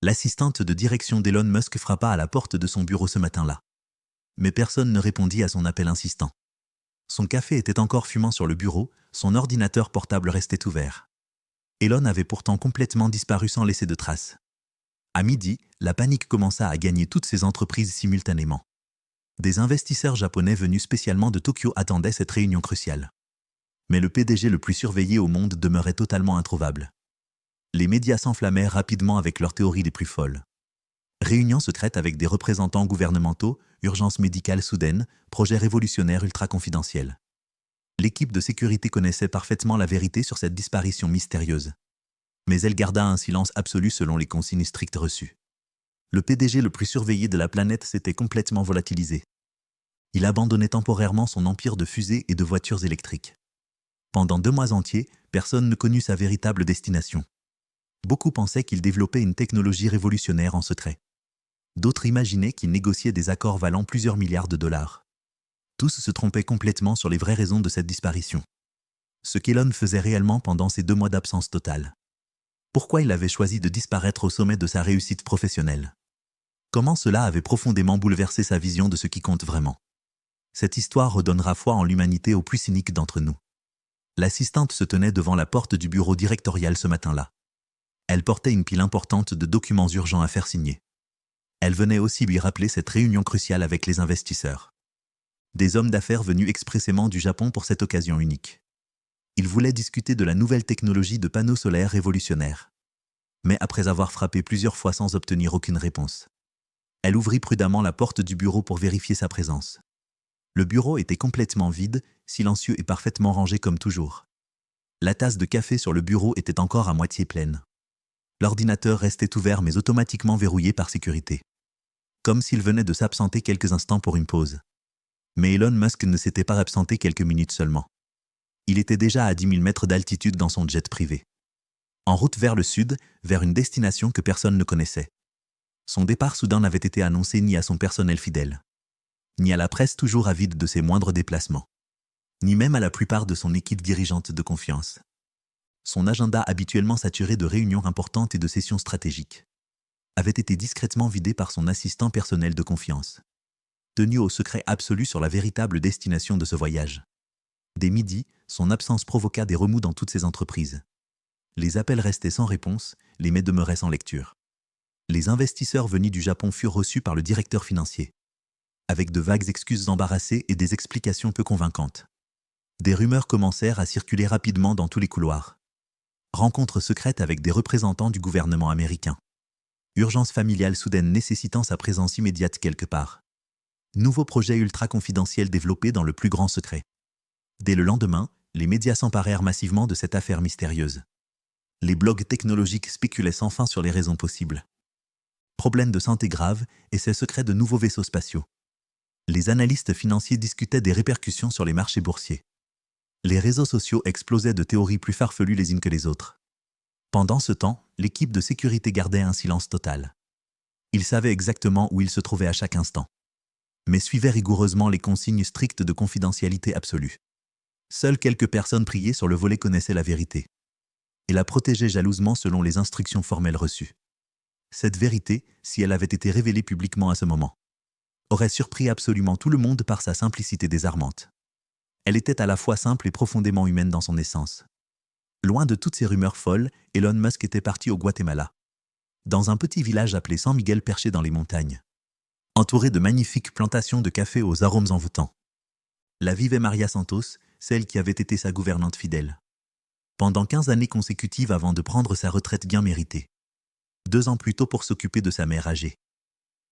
L'assistante de direction d'Elon Musk frappa à la porte de son bureau ce matin-là. Mais personne ne répondit à son appel insistant. Son café était encore fumant sur le bureau, son ordinateur portable restait ouvert. Elon avait pourtant complètement disparu sans laisser de traces. À midi, la panique commença à gagner toutes ses entreprises simultanément. Des investisseurs japonais venus spécialement de Tokyo attendaient cette réunion cruciale. Mais le PDG le plus surveillé au monde demeurait totalement introuvable. Les médias s'enflammèrent rapidement avec leurs théories les plus folles. Réunion secrète avec des représentants gouvernementaux, urgence médicale soudaine, projet révolutionnaire ultra confidentiel. L'équipe de sécurité connaissait parfaitement la vérité sur cette disparition mystérieuse. Mais elle garda un silence absolu selon les consignes strictes reçues. Le PDG le plus surveillé de la planète s'était complètement volatilisé. Il abandonnait temporairement son empire de fusées et de voitures électriques. Pendant 2 mois entiers, personne ne connut sa véritable destination. Beaucoup pensaient qu'il développait une technologie révolutionnaire en secret. D'autres imaginaient qu'il négociait des accords valant plusieurs milliards de dollars. Tous se trompaient complètement sur les vraies raisons de cette disparition. Ce qu'Elon faisait réellement pendant ces 2 mois d'absence totale. Pourquoi il avait choisi de disparaître au sommet de sa réussite professionnelle? Comment cela avait profondément bouleversé sa vision de ce qui compte vraiment? Cette histoire redonnera foi en l'humanité aux plus cyniques d'entre nous. L'assistante se tenait devant la porte du bureau directorial ce matin-là. Elle portait une pile importante de documents urgents à faire signer. Elle venait aussi lui rappeler cette réunion cruciale avec les investisseurs. Des hommes d'affaires venus expressément du Japon pour cette occasion unique. Ils voulaient discuter de la nouvelle technologie de panneaux solaires révolutionnaires. Mais après avoir frappé plusieurs fois sans obtenir aucune réponse, elle ouvrit prudemment la porte du bureau pour vérifier sa présence. Le bureau était complètement vide, silencieux et parfaitement rangé comme toujours. La tasse de café sur le bureau était encore à moitié pleine. L'ordinateur restait ouvert mais automatiquement verrouillé par sécurité. Comme s'il venait de s'absenter quelques instants pour une pause. Mais Elon Musk ne s'était pas absenté quelques minutes seulement. Il était déjà à 10 000 mètres d'altitude dans son jet privé. En route vers le sud, vers une destination que personne ne connaissait. Son départ soudain n'avait été annoncé ni à son personnel fidèle, ni à la presse toujours avide de ses moindres déplacements, ni même à la plupart de son équipe dirigeante de confiance. Son agenda habituellement saturé de réunions importantes et de sessions stratégiques avait été discrètement vidé par son assistant personnel de confiance, tenu au secret absolu sur la véritable destination de ce voyage. Dès midi, son absence provoqua des remous dans toutes ses entreprises. Les appels restaient sans réponse, les mails demeuraient sans lecture. Les investisseurs venus du Japon furent reçus par le directeur financier, avec de vagues excuses embarrassées et des explications peu convaincantes. Des rumeurs commencèrent à circuler rapidement dans tous les couloirs. Rencontre secrète avec des représentants du gouvernement américain. Urgence familiale soudaine nécessitant sa présence immédiate quelque part. Nouveau projet ultra confidentiel développé dans le plus grand secret. Dès le lendemain, les médias s'emparèrent massivement de cette affaire mystérieuse. Les blogs technologiques spéculaient sans fin sur les raisons possibles. Problèmes de santé graves, essais secrets de nouveaux vaisseaux spatiaux. Les analystes financiers discutaient des répercussions sur les marchés boursiers. Les réseaux sociaux explosaient de théories plus farfelues les unes que les autres. Pendant ce temps, l'équipe de sécurité gardait un silence total. Ils savaient exactement où ils se trouvaient à chaque instant, mais suivaient rigoureusement les consignes strictes de confidentialité absolue. Seules quelques personnes priées sur le volet connaissaient la vérité, et la protégeaient jalousement selon les instructions formelles reçues. Cette vérité, si elle avait été révélée publiquement à ce moment, aurait surpris absolument tout le monde par sa simplicité désarmante. Elle était à la fois simple et profondément humaine dans son essence. Loin de toutes ces rumeurs folles, Elon Musk était parti au Guatemala, dans un petit village appelé San Miguel perché dans les montagnes, entouré de magnifiques plantations de café aux arômes envoûtants. Là vivait Maria Santos, celle qui avait été sa gouvernante fidèle, pendant 15 années consécutives avant de prendre sa retraite bien méritée. 2 ans plus tôt pour s'occuper de sa mère âgée.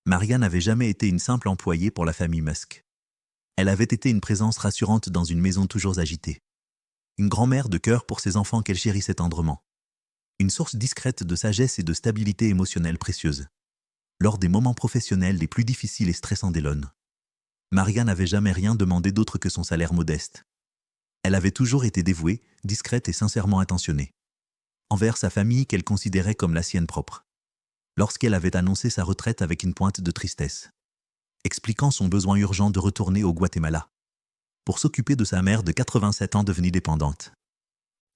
Maria n'avait jamais été une simple employée pour la famille Musk. Elle avait été une présence rassurante dans une maison toujours agitée. Une grand-mère de cœur pour ses enfants qu'elle chérissait tendrement. Une source discrète de sagesse et de stabilité émotionnelle précieuse. Lors des moments professionnels les plus difficiles et stressants d'Elon, Maria n'avait jamais rien demandé d'autre que son salaire modeste. Elle avait toujours été dévouée, discrète et sincèrement attentionnée envers sa famille qu'elle considérait comme la sienne propre. Lorsqu'elle avait annoncé sa retraite avec une pointe de tristesse, expliquant son besoin urgent de retourner au Guatemala pour s'occuper de sa mère de 87 ans devenue dépendante,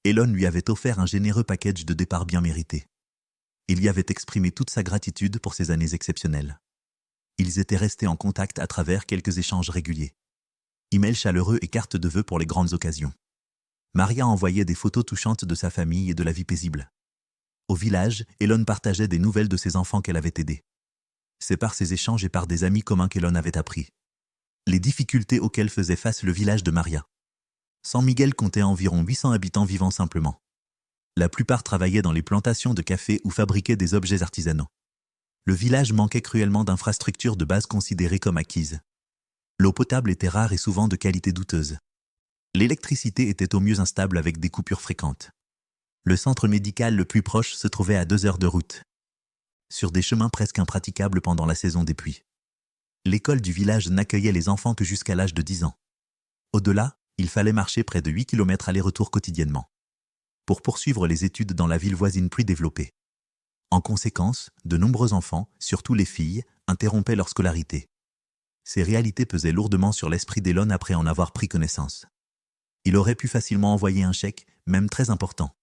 Elon lui avait offert un généreux package de départ bien mérité. Il y avait exprimé toute sa gratitude pour ces années exceptionnelles. Ils étaient restés en contact à travers quelques échanges réguliers. Emails chaleureux et cartes de vœux pour les grandes occasions. Maria envoyait des photos touchantes de sa famille et de la vie paisible. Au village, Elon partageait des nouvelles de ses enfants qu'elle avait aidés. C'est par ces échanges et par des amis communs qu'Elon avait appris les difficultés auxquelles faisait face le village de Maria. San Miguel comptait environ 800 habitants vivant simplement. La plupart travaillaient dans les plantations de café ou fabriquaient des objets artisanaux. Le village manquait cruellement d'infrastructures de base considérées comme acquises. L'eau potable était rare et souvent de qualité douteuse. L'électricité était au mieux instable avec des coupures fréquentes. Le centre médical le plus proche se trouvait à 2 heures de route, sur des chemins presque impraticables pendant la saison des pluies. L'école du village n'accueillait les enfants que jusqu'à l'âge de 10 ans. Au-delà, il fallait marcher près de 8 km aller-retour quotidiennement pour poursuivre les études dans la ville voisine plus développée. En conséquence, de nombreux enfants, surtout les filles, interrompaient leur scolarité. Ces réalités pesaient lourdement sur l'esprit d'Elon après en avoir pris connaissance. Il aurait pu facilement envoyer un chèque, même très important.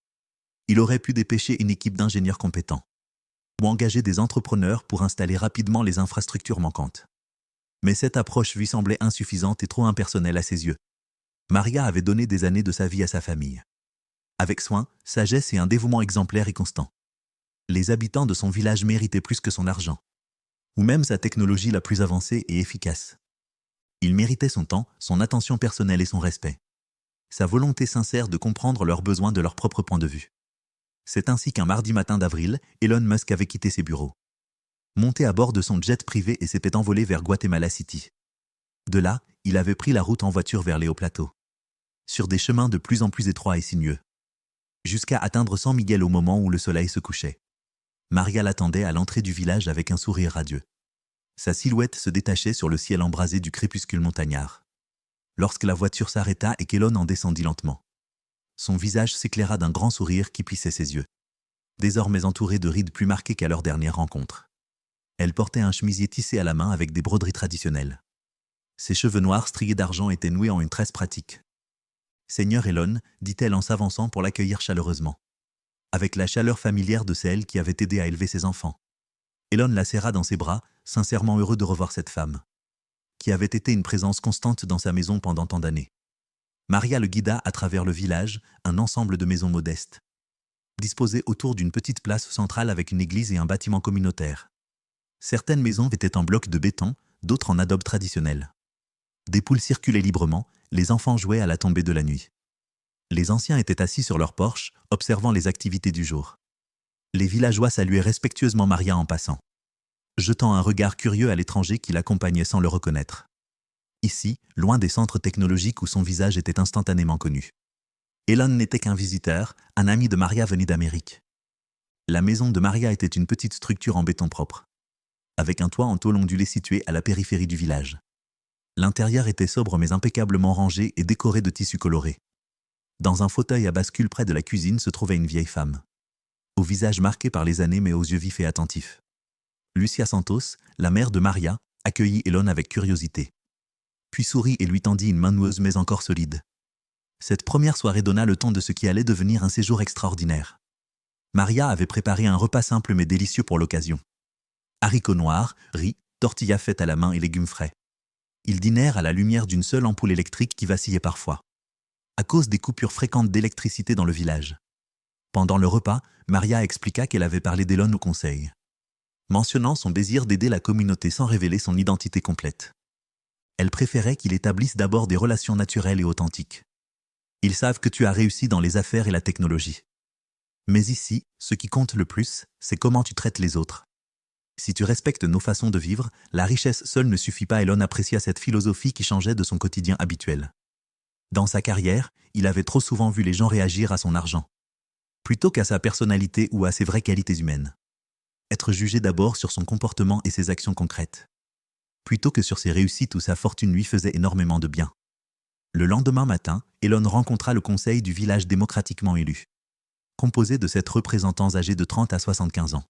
Il aurait pu dépêcher une équipe d'ingénieurs compétents ou engager des entrepreneurs pour installer rapidement les infrastructures manquantes. Mais cette approche lui semblait insuffisante et trop impersonnelle à ses yeux. Maria avait donné des années de sa vie à sa famille. Avec soin, sagesse et un dévouement exemplaire et constant. Les habitants de son village méritaient plus que son argent, ou même sa technologie la plus avancée et efficace. Ils méritaient son temps, son attention personnelle et son respect. Sa volonté sincère de comprendre leurs besoins de leur propre point de vue. C'est ainsi qu'un mardi matin d'avril, Elon Musk avait quitté ses bureaux, monté à bord de son jet privé et s'était envolé vers Guatemala City. De là, il avait pris la route en voiture vers les hauts plateaux, sur des chemins de plus en plus étroits et sinueux, jusqu'à atteindre San Miguel au moment où le soleil se couchait. Maria l'attendait à l'entrée du village avec un sourire radieux. Sa silhouette se détachait sur le ciel embrasé du crépuscule montagnard. Lorsque la voiture s'arrêta et qu'Elon en descendit lentement, son visage s'éclaira d'un grand sourire qui plissait ses yeux, désormais entouré de rides plus marquées qu'à leur dernière rencontre. Elle portait un chemisier tissé à la main avec des broderies traditionnelles. Ses cheveux noirs striés d'argent étaient noués en une tresse pratique. « Seigneur Elon », dit-elle en s'avançant pour l'accueillir chaleureusement, avec la chaleur familière de celle qui avait aidé à élever ses enfants. Elon la serra dans ses bras, sincèrement heureux de revoir cette femme, qui avait été une présence constante dans sa maison pendant tant d'années. Maria le guida à travers le village, un ensemble de maisons modestes, disposées autour d'une petite place centrale avec une église et un bâtiment communautaire. Certaines maisons étaient en blocs de béton, d'autres en adobe traditionnel. Des poules circulaient librement, les enfants jouaient à la tombée de la nuit. Les anciens étaient assis sur leur porche, observant les activités du jour. Les villageois saluaient respectueusement Maria en passant, jetant un regard curieux à l'étranger qui l'accompagnait sans le reconnaître. Ici, loin des centres technologiques où son visage était instantanément connu. Elon n'était qu'un visiteur, un ami de Maria venu d'Amérique. La maison de Maria était une petite structure en béton propre, avec un toit en tôle ondulé situé à la périphérie du village. L'intérieur était sobre mais impeccablement rangé et décoré de tissus colorés. Dans un fauteuil à bascule près de la cuisine se trouvait une vieille femme, au visage marqué par les années mais aux yeux vifs et attentifs. Lucia Santos, la mère de Maria, accueillit Elon avec curiosité, puis sourit et lui tendit une main noueuse mais encore solide. Cette première soirée donna le ton de ce qui allait devenir un séjour extraordinaire. Maria avait préparé un repas simple mais délicieux pour l'occasion. Haricots noirs, riz, tortillas faites à la main et légumes frais. Ils dînèrent à la lumière d'une seule ampoule électrique qui vacillait parfois, à cause des coupures fréquentes d'électricité dans le village. Pendant le repas, Maria expliqua qu'elle avait parlé d'Elon au conseil, mentionnant son désir d'aider la communauté sans révéler son identité complète. Elle préférait qu'il établisse d'abord des relations naturelles et authentiques. Ils savent que tu as réussi dans les affaires et la technologie. Mais ici, ce qui compte le plus, c'est comment tu traites les autres. Si tu respectes nos façons de vivre, la richesse seule ne suffit pas. Elon apprécia cette philosophie qui changeait de son quotidien habituel. Dans sa carrière, il avait trop souvent vu les gens réagir à son argent, plutôt qu'à sa personnalité ou à ses vraies qualités humaines. Être jugé d'abord sur son comportement et ses actions concrètes, plutôt que sur ses réussites où sa fortune lui faisait énormément de bien. Le lendemain matin, Elon rencontra le conseil du village démocratiquement élu, composé de 7 représentants âgés de 30 à 75 ans.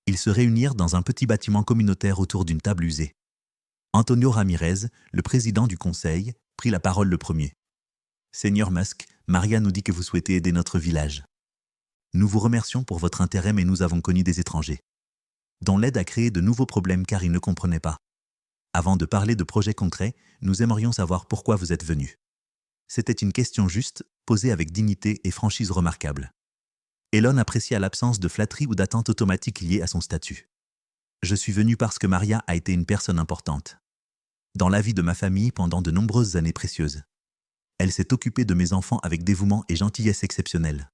Ils se réunirent dans un petit bâtiment communautaire autour d'une table usée. Antonio Ramirez, le président du conseil, prit la parole le premier. « Seigneur Musk, Maria nous dit que vous souhaitez aider notre village. Nous vous remercions pour votre intérêt, mais nous avons connu des étrangers dont l'aide a créé de nouveaux problèmes car ils ne comprenaient pas. Avant de parler de projets concrets, nous aimerions savoir pourquoi vous êtes venu. C'était une question juste, posée avec dignité et franchise remarquable. Elon apprécia l'absence de flatterie ou d'attente automatique liée à son statut. Je suis venu parce que Maria a été une personne importante dans la vie de ma famille pendant de nombreuses années précieuses. Elle s'est occupée de mes enfants avec dévouement et gentillesse exceptionnelle.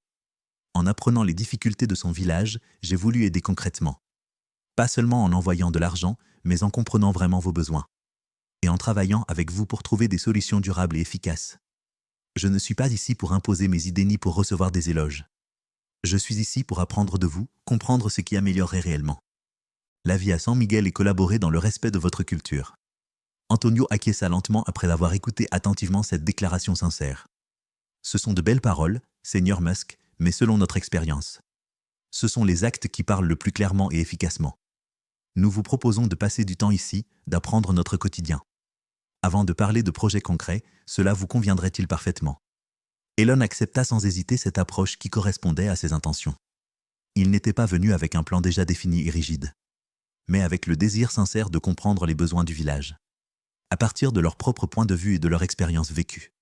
En apprenant les difficultés de son village, j'ai voulu aider concrètement. Pas seulement en envoyant de l'argent, mais en comprenant vraiment vos besoins. Et en travaillant avec vous pour trouver des solutions durables et efficaces. Je ne suis pas ici pour imposer mes idées ni pour recevoir des éloges. Je suis ici pour apprendre de vous, comprendre ce qui améliorerait réellement la vie à San Miguel et collaborer dans le respect de votre culture. Antonio acquiesça lentement après avoir écouté attentivement cette déclaration sincère. Ce sont de belles paroles, Seigneur Musk, mais selon notre expérience, ce sont les actes qui parlent le plus clairement et efficacement. Nous vous proposons de passer du temps ici, d'apprendre notre quotidien. Avant de parler de projets concrets, cela vous conviendrait-il parfaitement? Elon accepta sans hésiter cette approche qui correspondait à ses intentions. Il n'était pas venu avec un plan déjà défini et rigide, mais avec le désir sincère de comprendre les besoins du village, à partir de leur propre point de vue et de leur expérience vécue.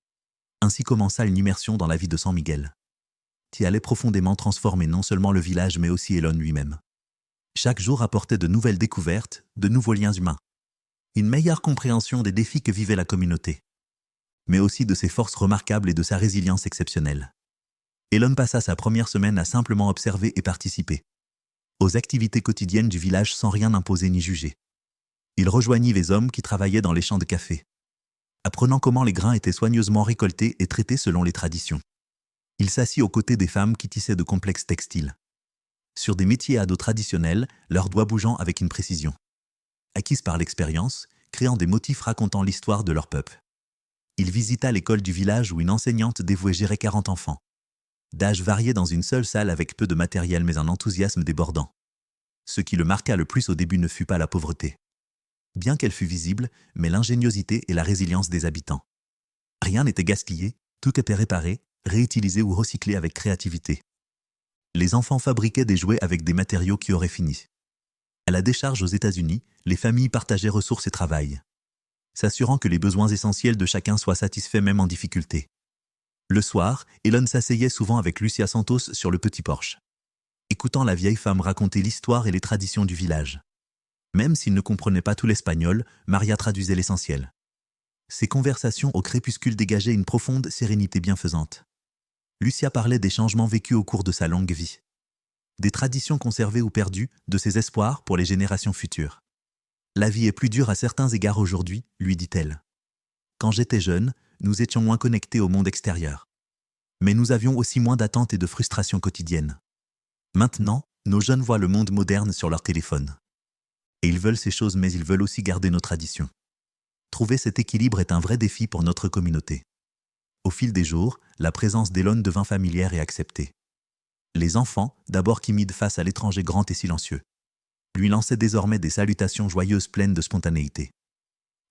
Ainsi commença une immersion dans la vie de San Miguel, qui allait profondément transformer non seulement le village mais aussi Elon lui-même. Chaque jour apportait de nouvelles découvertes, de nouveaux liens humains, une meilleure compréhension des défis que vivait la communauté, mais aussi de ses forces remarquables et de sa résilience exceptionnelle. Elon passa sa première semaine à simplement observer et participer aux activités quotidiennes du village sans rien imposer ni juger. Il rejoignit les hommes qui travaillaient dans les champs de café, apprenant comment les grains étaient soigneusement récoltés et traités selon les traditions. Il s'assit aux côtés des femmes qui tissaient de complexes textiles, sur des métiers à dos traditionnels, leurs doigts bougeant avec une précision acquise par l'expérience, créant des motifs racontant l'histoire de leur peuple. Il visita l'école du village où une enseignante dévouée gérait 40 enfants, d'âge varié dans une seule salle avec peu de matériel mais un enthousiasme débordant. Ce qui le marqua le plus au début ne fut pas la pauvreté, bien qu'elle fût visible, mais l'ingéniosité et la résilience des habitants. Rien n'était gaspillé, tout était réparé, réutilisé ou recyclé avec créativité. Les enfants fabriquaient des jouets avec des matériaux qui auraient fini. À la décharge aux États-Unis, les familles partageaient ressources et travail, s'assurant que les besoins essentiels de chacun soient satisfaits même en difficulté. Le soir, Elon s'asseyait souvent avec Lucia Santos sur le petit porche, écoutant la vieille femme raconter l'histoire et les traditions du village. Même s'il ne comprenait pas tout l'espagnol, Maria traduisait l'essentiel. Ces conversations au crépuscule dégageaient une profonde sérénité bienfaisante. Lucia parlait des changements vécus au cours de sa longue vie, des traditions conservées ou perdues, de ses espoirs pour les générations futures. La vie est plus dure à certains égards aujourd'hui, lui dit-elle. Quand j'étais jeune, nous étions moins connectés au monde extérieur. Mais nous avions aussi moins d'attentes et de frustrations quotidiennes. Maintenant, nos jeunes voient le monde moderne sur leur téléphone. Et ils veulent ces choses, mais ils veulent aussi garder nos traditions. Trouver cet équilibre est un vrai défi pour notre communauté. Au fil des jours, la présence d'Elon devint familière et acceptée. Les enfants, d'abord timides face à l'étranger grand et silencieux, lui lançaient désormais des salutations joyeuses pleines de spontanéité.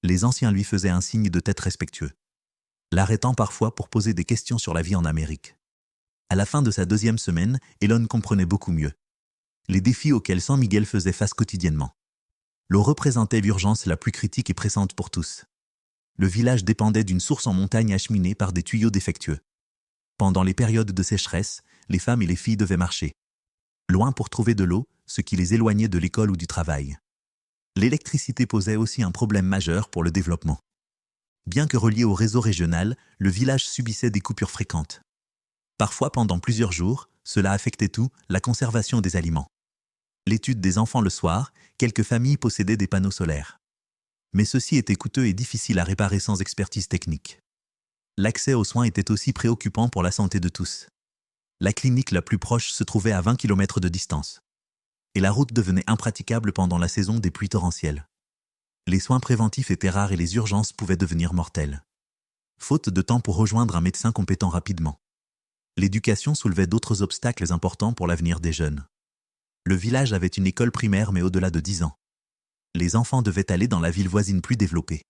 Les anciens lui faisaient un signe de tête respectueux, l'arrêtant parfois pour poser des questions sur la vie en Amérique. À la fin de sa 2e semaine, Elon comprenait beaucoup mieux les défis auxquels San Miguel faisait face quotidiennement. L'eau représentait l'urgence la plus critique et pressante pour tous. Le village dépendait d'une source en montagne acheminée par des tuyaux défectueux. Pendant les périodes de sécheresse, les femmes et les filles devaient marcher loin pour trouver de l'eau, ce qui les éloignait de l'école ou du travail. L'électricité posait aussi un problème majeur pour le développement. Bien que relié au réseau régional, le village subissait des coupures fréquentes. Parfois pendant plusieurs jours, cela affectait tout, la conservation des aliments, l'étude des enfants le soir, quelques familles possédaient des panneaux solaires. Mais ceci était coûteux et difficile à réparer sans expertise technique. L'accès aux soins était aussi préoccupant pour la santé de tous. La clinique la plus proche se trouvait à 20 km de distance. Et la route devenait impraticable pendant la saison des pluies torrentielles. Les soins préventifs étaient rares et les urgences pouvaient devenir mortelles. Faute de temps pour rejoindre un médecin compétent rapidement. L'éducation soulevait d'autres obstacles importants pour l'avenir des jeunes. Le village avait une école primaire mais au-delà de 10 ans. Les enfants devaient aller dans la ville voisine plus développée.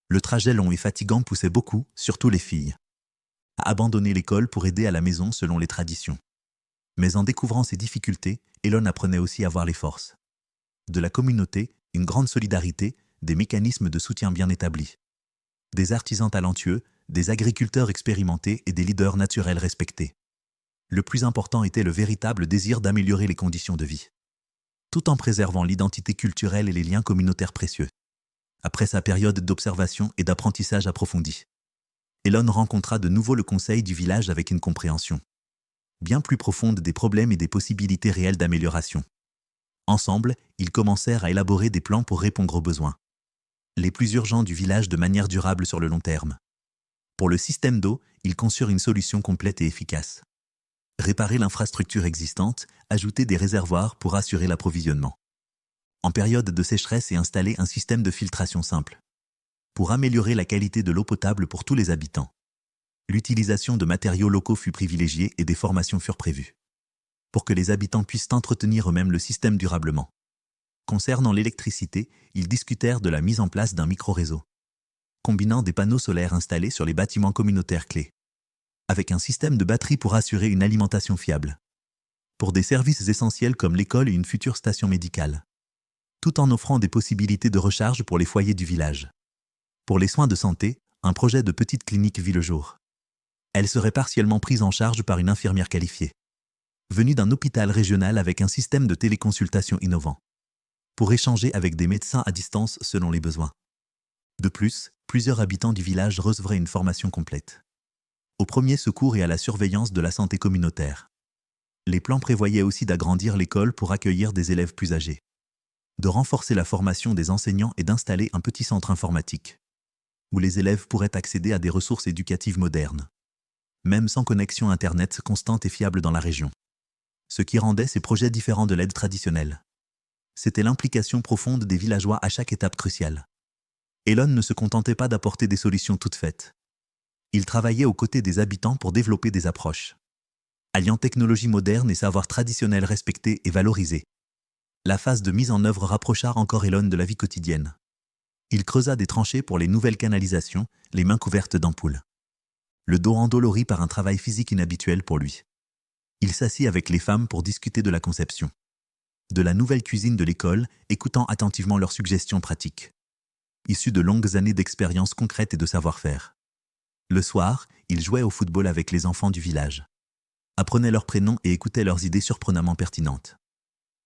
Le trajet long et fatigant poussait beaucoup, surtout les filles, à abandonner l'école pour aider à la maison selon les traditions. Mais en découvrant ces difficultés, Elon apprenait aussi à voir les forces. De la communauté, une grande solidarité, des mécanismes de soutien bien établis. Des artisans talentueux, des agriculteurs expérimentés et des leaders naturels respectés. Le plus important était le véritable désir d'améliorer les conditions de vie, tout en préservant l'identité culturelle et les liens communautaires précieux. Après sa période d'observation et d'apprentissage approfondi, Elon rencontra de nouveau le conseil du village avec une compréhension bien plus profonde des problèmes et des possibilités réelles d'amélioration. Ensemble, ils commencèrent à élaborer des plans pour répondre aux besoins les plus urgents du village de manière durable sur le long terme. Pour le système d'eau, ils conçurent une solution complète et efficace. Réparer l'infrastructure existante, ajouter des réservoirs pour assurer l'approvisionnement. En période de sécheresse et installer un système de filtration simple. Pour améliorer la qualité de l'eau potable pour tous les habitants. L'utilisation de matériaux locaux fut privilégiée et des formations furent prévues. Pour que les habitants puissent entretenir eux-mêmes le système durablement. Concernant l'électricité, ils discutèrent de la mise en place d'un micro-réseau, combinant des panneaux solaires installés sur les bâtiments communautaires clés, avec un système de batterie pour assurer une alimentation fiable, pour des services essentiels comme l'école et une future station médicale, tout en offrant des possibilités de recharge pour les foyers du village. Pour les soins de santé, un projet de petite clinique vit le jour. Elle serait partiellement prise en charge par une infirmière qualifiée, venue d'un hôpital régional avec un système de téléconsultation innovant, pour échanger avec des médecins à distance selon les besoins. De plus, plusieurs habitants du village recevraient une formation complète au premier secours et à la surveillance de la santé communautaire. Les plans prévoyaient aussi d'agrandir l'école pour accueillir des élèves plus âgés, de renforcer la formation des enseignants et d'installer un petit centre informatique, où les élèves pourraient accéder à des ressources éducatives modernes, même sans connexion Internet constante et fiable dans la région. Ce qui rendait ces projets différents de l'aide traditionnelle. C'était l'implication profonde des villageois à chaque étape cruciale. Elon ne se contentait pas d'apporter des solutions toutes faites. Il travaillait aux côtés des habitants pour développer des approches, alliant technologie moderne et savoir traditionnel respecté et valorisé. La phase de mise en œuvre rapprocha encore Elon de la vie quotidienne. Il creusa des tranchées pour les nouvelles canalisations, les mains couvertes d'ampoules. Le dos endolori par un travail physique inhabituel pour lui. Il s'assit avec les femmes pour discuter de la conception, de la nouvelle cuisine de l'école, écoutant attentivement leurs suggestions pratiques, issues de longues années d'expérience concrète et de savoir-faire. Le soir, il jouait au football avec les enfants du village, apprenait leurs prénoms et écoutait leurs idées surprenamment pertinentes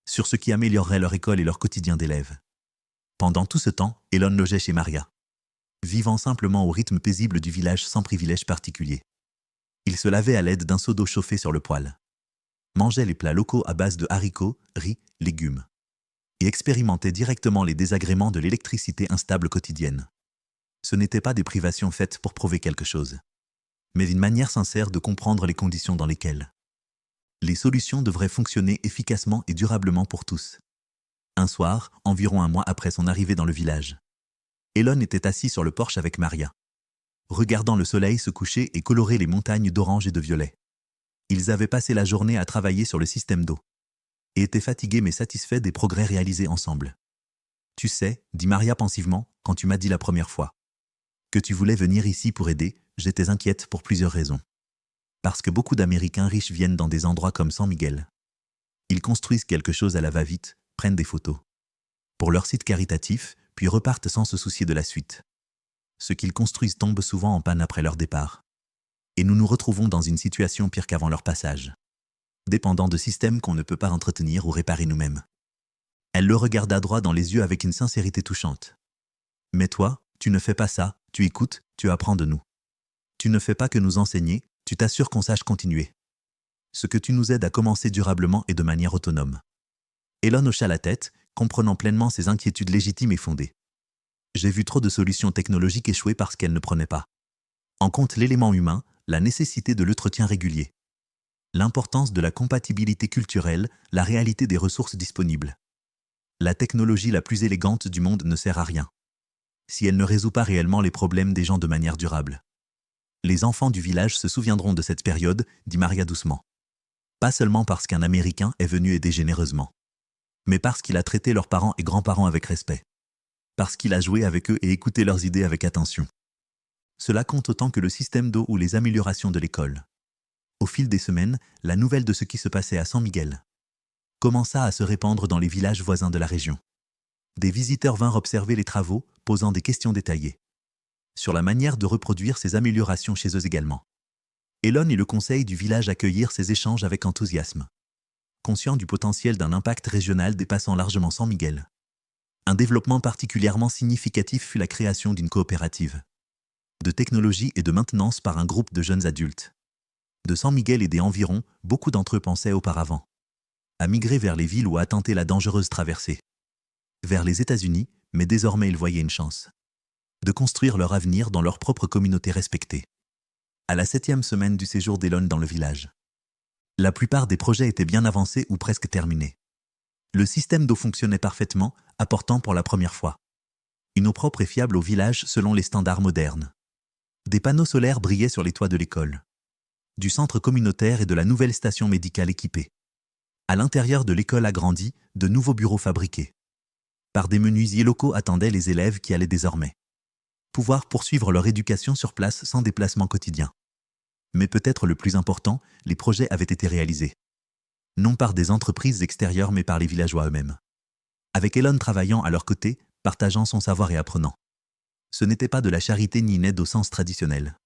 sur ce qui améliorerait leur école et leur quotidien d'élèves. Pendant tout ce temps, Elon logeait chez Maria, vivant simplement au rythme paisible du village sans privilège particulier. Il se lavait à l'aide d'un seau d'eau chauffé sur le poêle, mangeait les plats locaux à base de haricots, riz, légumes, et expérimentait directement les désagréments de l'électricité instable quotidienne. Ce n'étaient pas des privations faites pour prouver quelque chose, mais une manière sincère de comprendre les conditions dans lesquelles les solutions devraient fonctionner efficacement et durablement pour tous. Un soir, environ un mois après son arrivée dans le village, Elon était assis sur le porche avec Maria, regardant le soleil se coucher et colorer les montagnes d'orange et de violet. Ils avaient passé la journée à travailler sur le système d'eau, et étaient fatigués mais satisfaits des progrès réalisés ensemble. « Tu sais, dit Maria pensivement, quand tu m'as dit la première fois que tu voulais venir ici pour aider, j'étais inquiète pour plusieurs raisons. Parce que beaucoup d'Américains riches viennent dans des endroits comme San Miguel. Ils construisent quelque chose à la va-vite, prennent des photos pour leur site caritatif, puis repartent sans se soucier de la suite. Ce qu'ils construisent tombe souvent en panne après leur départ. Et nous nous retrouvons dans une situation pire qu'avant leur passage, dépendant de systèmes qu'on ne peut pas entretenir ou réparer nous-mêmes. » Elle le regarda droit dans les yeux avec une sincérité touchante. « Mais toi, tu ne fais pas ça, tu écoutes, tu apprends de nous. Tu ne fais pas que nous enseigner, tu t'assures qu'on sache continuer. Ce que tu nous aides à commencer durablement et de manière autonome. » Elon hocha la tête, comprenant pleinement ses inquiétudes légitimes et fondées. « J'ai vu trop de solutions technologiques échouer parce qu'elles ne prenaient pas en compte l'élément humain, la nécessité de l'entretien régulier, l'importance de la compatibilité culturelle, la réalité des ressources disponibles. La technologie la plus élégante du monde ne sert à rien si elle ne résout pas réellement les problèmes des gens de manière durable. Les enfants du village se souviendront de cette période, dit Maria doucement. Pas seulement parce qu'un Américain est venu aider généreusement, mais parce qu'il a traité leurs parents et grands-parents avec respect, parce qu'il a joué avec eux et écouté leurs idées avec attention. Cela compte autant que le système d'eau ou les améliorations de l'école. Au fil des semaines, la nouvelle de ce qui se passait à San Miguel commença à se répandre dans les villages voisins de la région. Des visiteurs vinrent observer les travaux, posant des questions détaillées sur la manière de reproduire ces améliorations chez eux également. Elon et le conseil du village accueillirent ces échanges avec enthousiasme, conscients du potentiel d'un impact régional dépassant largement San Miguel. Un développement particulièrement significatif fut la création d'une coopérative de technologie et de maintenance par un groupe de jeunes adultes. De San Miguel et des environs, beaucoup d'entre eux pensaient auparavant à migrer vers les villes ou à tenter la dangereuse traversée vers les États-Unis, mais désormais ils voyaient une chance de construire leur avenir dans leur propre communauté respectée. À la 7e semaine du séjour d'Elon dans le village, la plupart des projets étaient bien avancés ou presque terminés. Le système d'eau fonctionnait parfaitement, apportant pour la première fois une eau propre et fiable au village selon les standards modernes. Des panneaux solaires brillaient sur les toits de l'école, du centre communautaire et de la nouvelle station médicale équipée. À l'intérieur de l'école agrandie, de nouveaux bureaux fabriqués par des menuisiers locaux attendaient les élèves qui allaient désormais pouvoir poursuivre leur éducation sur place sans déplacement quotidien. Mais peut-être le plus important, les projets avaient été réalisés, non par des entreprises extérieures mais par les villageois eux-mêmes. Avec Elon travaillant à leur côté, partageant son savoir et apprenant. Ce n'était pas de la charité ni une aide au sens traditionnel.